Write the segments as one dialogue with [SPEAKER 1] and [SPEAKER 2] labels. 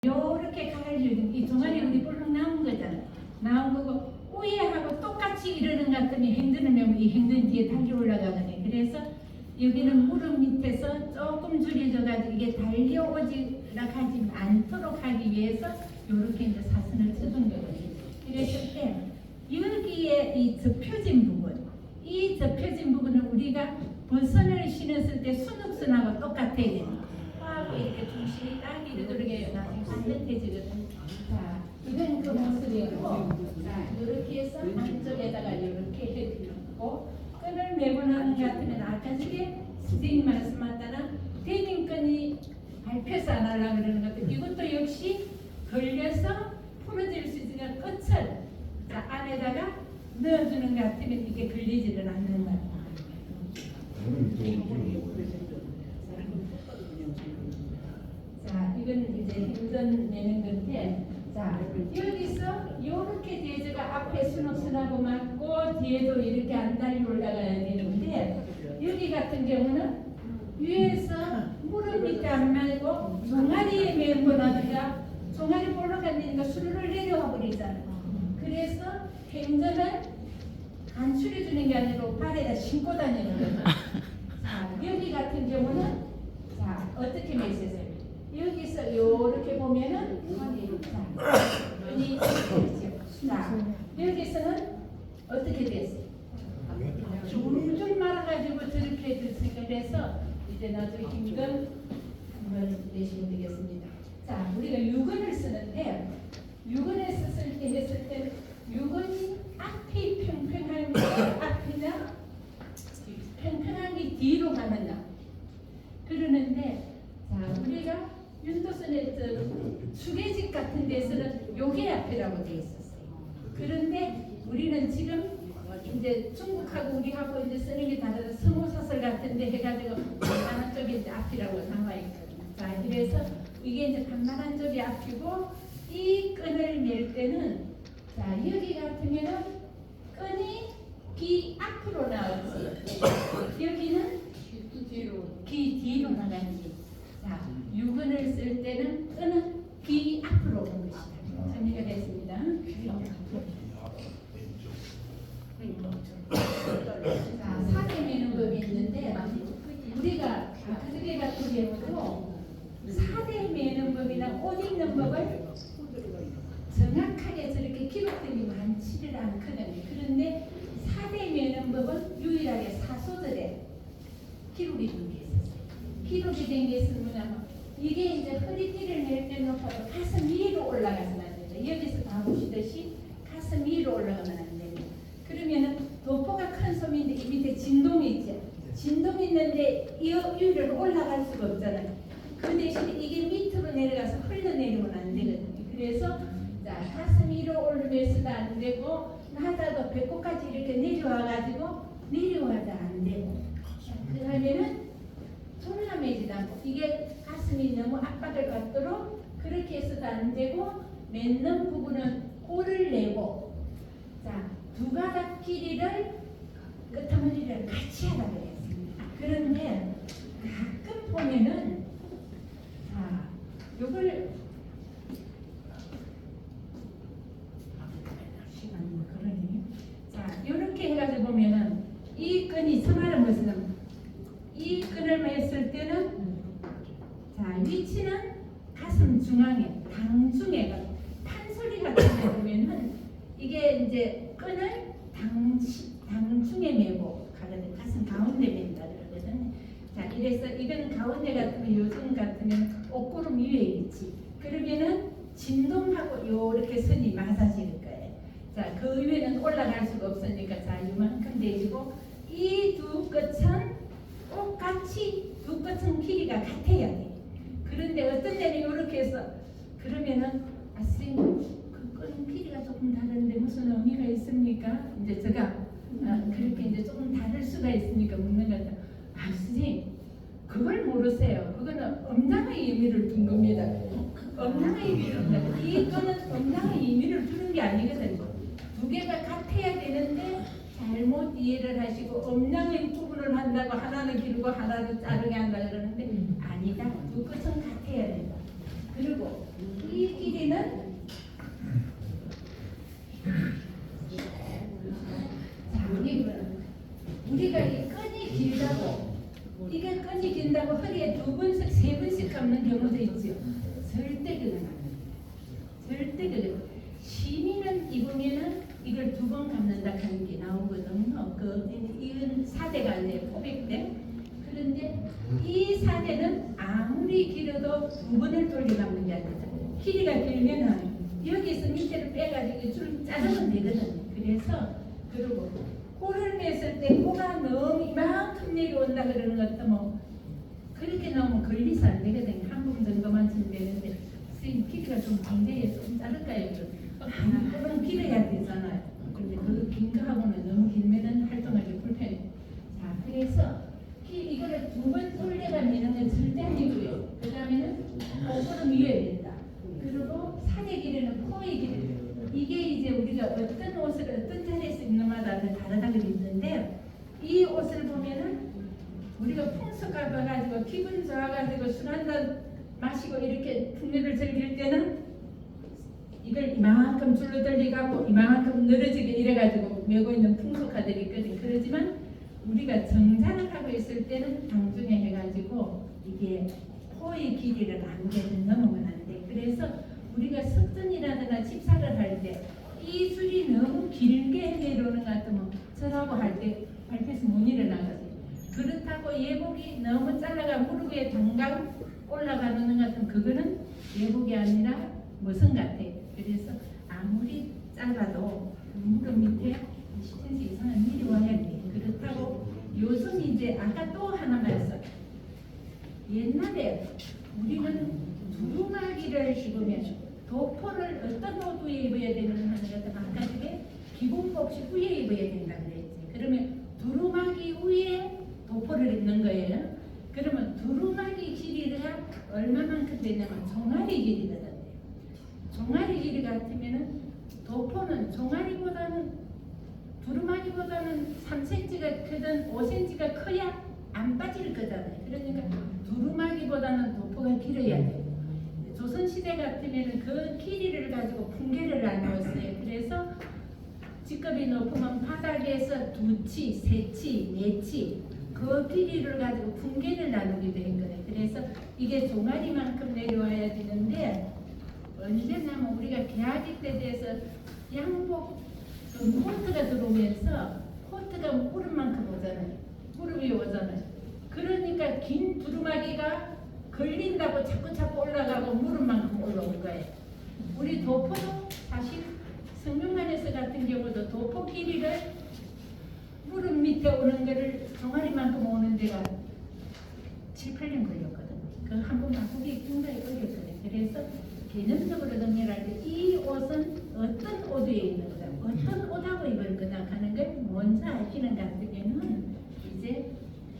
[SPEAKER 1] 요렇게 가가지고 이 종아리 우리 볼록 나온 거잖아. 나온 거고 우에하고 똑같이 이러는 것 같더니 행드는 이 행든 뒤에 달려 올라가거든요. 그래서 여기는 무릎 밑에서 조금 줄여져가지고 이게 달려오지라 하지 않도록 하기 위해서 요렇게 이제 사선을 쳐준 거거든요. 그랬을 때 여기에 이 접혀진 부분, 이 접혀진 부분은 우리가 버선을 신었을 때 순욱선하고 똑같아야 됩니다. 하고 이렇게 중심이 딱 이러게 나중에 반듯해지거든요. 자, 이건 그 모습이고, 자, 이렇게 해서 한쪽에다가 이렇게 해주고, 끈을 매고 나는 것 같으면 아까 전에 선생님 말씀하셨다나 대진끈이 밟혀서 안 하려고 그러는 것도 이것도 역시 걸려서 풀어질 수 있으니까 끝을 자, 안에다가 넣어주는 것 같으면 이게 걸리지를 않는 것 같아요. 자, 이건 이제 힘든 내는 건데, 자, 여기서 이렇게 대저가 앞에 순옥선하고 맞고 뒤에도 이렇게 안 달려 올라가야 되는데, 여기 같은 경우는 위에서 무릎 밑에 안 말고 종아리에 매고 나니까 종아리 볼록하니까 수르르 내려와 버리잖아. 그래서 행전을 간추려 주는 게 아니라 발에다 신고 다니는 거죠. 자, 여기 같은 경우는 자, 어떻게 매세요? 여기서 이렇게 보면은 끈이 자, 여기서는 어떻게 됐어요? 줄줄 말아가지고 저렇게 해줬으니까 그래서 이제 나중에 힘든 한번 내시면 되겠습니다. 자, 우리가 유근을 쓰는데 유근을 썼을 때 했을 때 유근이 앞이 평평한 게 앞이나 평평한 게 뒤로 가느냐 그러는데 자, 우리가 윤도선의 수계직 같은 데서는 요게 앞이라고 되어 있었어요. 그런데 우리는 지금 이제 중국하고 우리하고 이제 쓰는 게 다르다. 성호사설 같은 데 해가지고 반만한 쪽이 이제 앞이라고 나와 있거든요. 자, 그래서 이게 이제 반만한 쪽이 앞이고 이 끈을 낼 때는 자, 여기 같으면은 끈이 귀 앞으로 나오지. 여기는 귀 뒤로 나가지. 자, 유근을 쓸 때는 끈은 귀 앞으로 오는 것이다. 정리가 됐습니다. 자, 사대 매는 법이 있는데 우리가 그렇게 같은 경우도 사대 매는 법이나 옷 입는 법을 정확하게 저렇게 기록들이 많지를 않거든요. 그런데 사대 매는 법은 유일하게 사소들에 기록이 된 게 있었어요. 기록이 된 게 있으면 뭐냐면 이게 이제 허리띠를 낼 때 높아도 가슴 위로 올라가서는 안 된다. 여기서 다 보시듯이 가슴 위로 올라가면 안 됩니다. 그러면은 도포가 큰 솜인데 이 밑에 진동이 있죠. 진동이 있는데 이 위로 올라갈 수가 없잖아요. 그 대신에 이게 밑으로 내려가서 흘러내리면 안 되거든요. 그래서 자, 가슴 위로 올리면서도 안 되고 하다도 배꼽까지 이렇게 내려와가지고 내려와도 안 되고 그러면은 손을 매지도 않고 이게 가슴이 너무 압박을 받도록 그렇게 해서도 안 되고 맺는 부분은 꼬를 내고 자, 두 가닥 길이를 끝머리를 같이 하라고 했습니다. 그런데 가끔 보면은 자, 요걸 시간이 그러니 자, 요렇게 해가지고 보면은 이 끈이 서말은 무슨 이 끈을 맸을 때는 자, 위치는 가슴 중앙에 당중에 판소리 같은 거 보면은 이게 이제 끈을 당중에 매고 가거든. 가슴 가운데 맨다 그러거든. 자, 이래서 이거는 가운데 같으면 요즘 같으면 옷구름 위에 있지. 그러면은 진동하고 요렇게 선이 맞아지는 거예요. 자, 그 위에는 올라갈 수가 없으니까 자, 이만큼 내주고 이 두 끝은 똑같이 두 끝은 길이가 같아야 돼. 그런데 어떤 데는 이렇게 해서 그러면은 아, 선생님 끈 길이가 조금 다른데 무슨 의미가 있습니까? 이제 제가 그렇게 이제 조금 다를 수가 있으니까 묻는 것 같아요. 아, 선생님 그걸 모르세요. 그거는 음양의 의미를 둔 겁니다. 음양의 의미를 둔다. 이 끈은 음양의 의미를 두는 게 아니거든요. 두 개가 같아야 되는데 잘못 이해를 하시고 음양의 부분을 한다고 하나는 기르고 하나는 자르게 한다 그러는데 아니다. 두 끝은 같아야 된다. 그리고 이 길이는 우리가 이 끈이 길다고 이게 끈이 긴다고 허리에 2번씩 3번씩 감는 경우도 있죠. 절대 그건 아니에요. 절대 그건 시민은 입으면은 이걸 2번 감는다 하는 게 나오거든요. 이건 사대가 아니에요. 포백대. 그런데 이 사대는 아무리 길어도 2번을 돌려 감는 게 아니라 길이가 길면은 여기서 밑에를 빼가지고 줄 자르면 되거든요. 그래서 그리고 코를 맸을 때 코가 너무 이만큼 내려온다 그러는 것도 뭐 그렇게 나오면 걸리서 안 되거든요. 한 번 정도만 치면 되는데 선생님 길이가 좀 굉장히 좀 자를까요? 그럼 길어야 되잖아요. 근데 그 긴 거하고는 너무 길면은 활동하기 불편해요. 자, 그래서 이거를 2번 돌려가면 건 절대 아니고요. 그 다음에는 옷으로 미어야 된다. 그리고 사대 길이는 코의 길이. 이게 이제 우리가 어떤 옷을 어떤 자리에서 입는마다 다르다고 있는데 이 옷을 보면은 우리가 풍수 가봐가지고 기분 좋아가지고 술 한잔 마시고 이렇게 풍류를 즐길 때는 이걸 이만큼 줄로 돌리고 이만큼 늘어지게 이래가지고 메고 있는 풍속가들이 있거든. 그러지만 우리가 정장을 하고 있을 때는 당중에 해가지고 이게 코의 길이를 안개는 넘으면 안 돼. 그래서 우리가 석전이라든가 집사를 할 때 이 줄이 너무 길게 내려오는 것 같으면 절하고 할 때 발표에서 못 일어나거든요. 그렇다고 예복이 너무 잘라가 무릎 위에 당강 올라가는 것 같으면 그거는 예복이 아니라 무슨 같아요. 그래서 아무리 짧아도 무릎 밑에 10cm 이상은 미리 와야 돼. 그렇다고 요즘 이제 아까 또 하나 말씀. 옛날에 우리는 두루마기를 입으면 도포를 어떤 옷 위에 입어야 되는 하는 것도 아까 집에 기본복식 위에 입어야 된다 그랬지. 그러면 두루마기 위에 도포를 입는 거예요. 그러면 두루마기 길이가 얼마만큼 되냐면 종아리 길이거든요. 종아리 길이 같으면은 도포는 종아리보다는 두루마기보다는 3cm가 크든 5cm가 커야 안 빠질 거잖아요. 그러니까 두루마기보다는 도포가 길어야 돼요. 조선시대 같으면 그 길이를 가지고 풍계를 나누었어요. 그래서 직급이 높으면 바닥에서 2치, 3치, 4치 그 길이를 가지고 풍계를 나누기도 했거든요. 그래서 이게 종아리만큼 내려와야 되는데 언제냐면 우리가 개아기 때 돼서 양복 코트가 들어오면서 코트가 무릎만큼 오잖아요. 무릎 위에 오잖아요. 그러니까 긴 두루마기가 걸린다고 자꾸 올라가고 무릎만큼 올라온 거예요. 우리 도포도 사실 성균관에서 같은 경우도 도포 길이를 무릎 밑에 오는 거를 종아리만큼 오는 데가 7, 8년 걸렸거든요. 그 한 번 바꾸기 굉장히 어렵거든요. 그래서 개념적으로 정리할 때 이 옷은 어떤 옷 위에 있는 거다, 어떤 옷하고 입을 거다 하는 걸 먼저 아시는 것 같으면 이제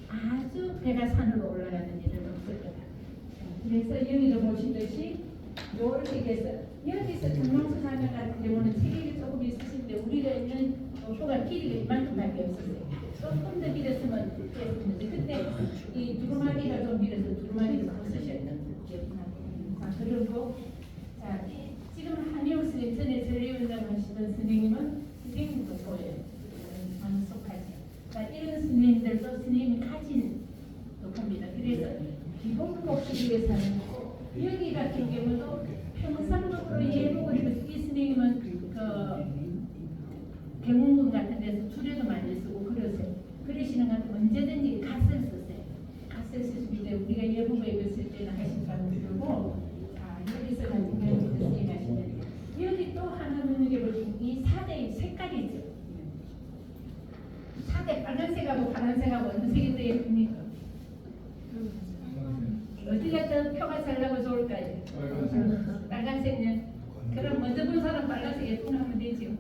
[SPEAKER 1] 아주 배가 산으로 올라가는 일은 없을 거다. 그래서 여기도 보시듯이 이렇게 해서 여기서 정망수 사명 같은 경우는 체격이 조금 있으신데 우리가 있는 도포가 길이가 이만큼밖에 없었어요. 조금 더 길었으면 됐는데 그때 이 두루마기가 좀 길어서 두루마기를 벗으셨던 기억나고. 자, 그리고 자, 지금 한의옥 선생님 전에 전리운동 하시던 선생님은 선생님도 보여요. 방속하지. 자, 이런 선생님들도 선생님이 가진 도포입니다. 그래서 기본 복식 위해서는 여기 같은 경우도 평상적으로 예복을 입어서 이 선생님은 병원군 같은 데서 주례도 많이 쓰고 그러세요. 그러시는 것 같으면 언제든지 갓을 쓰세요. 갓을 쓰실 때 우리가 예복을 입었을 때는 하신 바는 그러고 자, 여기서 같은 경우는 선생님 하시는데 여기 또 하나 눈여겨보시면 이 사대의 색깔이죠. 사대 빨간색하고 파란색하고 어느 색이 더 예쁩니까? 어디가 더 표가 잘 나고 좋을까요? 빨간색이요? 그럼 먼저 본 사람 빨간색 예쁘나 하면 되죠.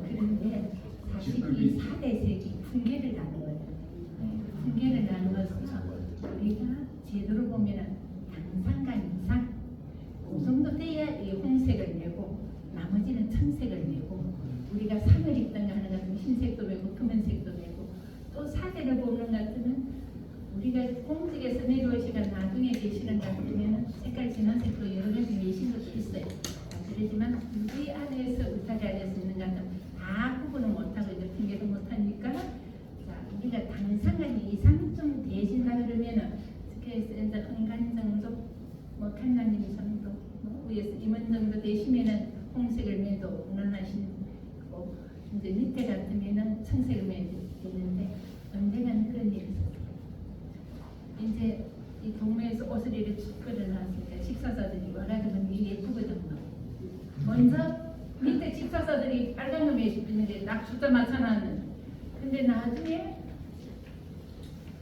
[SPEAKER 1] 그런데 사실 이 4대색이 풍계를 나누거든요. 풍계를 나누어서 우리가 제대로 보면 당상간 이상 그 정도 돼야 이 홍색을 내고 나머지는 청색을 내고 우리가 상을 입던가 하는 같은 흰색도 내고 검은색도 내고 또 사대를 보는 것 같으면 우리가 공직에서 내려오시면 나중에 색깔이 싫은 것 같으면 색깔 진한 색으로 여러 가지 내신 것도 있어요. 그렇지만 우리 안에서 울타리 안에서 있는 것 같으면 다 구분을 못하고 이제 핑계도 못하니까 자 우리가 당상한 이상쯤 되신다 그러면은 스케일센터 은간 정도 뭐 칸나님 정도 뭐 위에서 임원 정도 되시면은 홍색을 매도 무난하시고 이제 밑에 같으면은 청색을 매도 되는데 언젠가는 그런 일이 있어요. 이제 이 동네에서 옷을 이렇게 쭉 끌어놨으니까 식사사들이 와가지고 이게 예쁘거든요. 먼저 밑에 집사사들이 빨간 거 매시는데 딱 숫자 맞춰놨는. 근데 나중에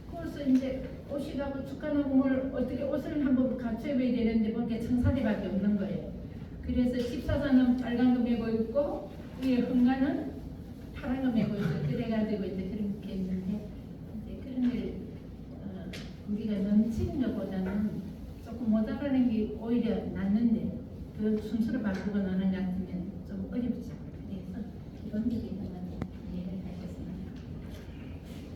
[SPEAKER 1] 그래서 이제 옷이라고 축하하고 뭘 어떻게 옷을 한번 갖춰 입어야 되는데 보니까 청사리밖에 없는 거예요. 그래서 집사사는 빨간 거 메고 있고 위에 흥가는 파란 거 메고 있고 그래가지고 이제 그렇게 했는데 이제 그런 일 우리가 넘치는 것보다는 조금 모자라는 게 오히려 낫는데 그 순서를 바꾸고 노는 것 같으면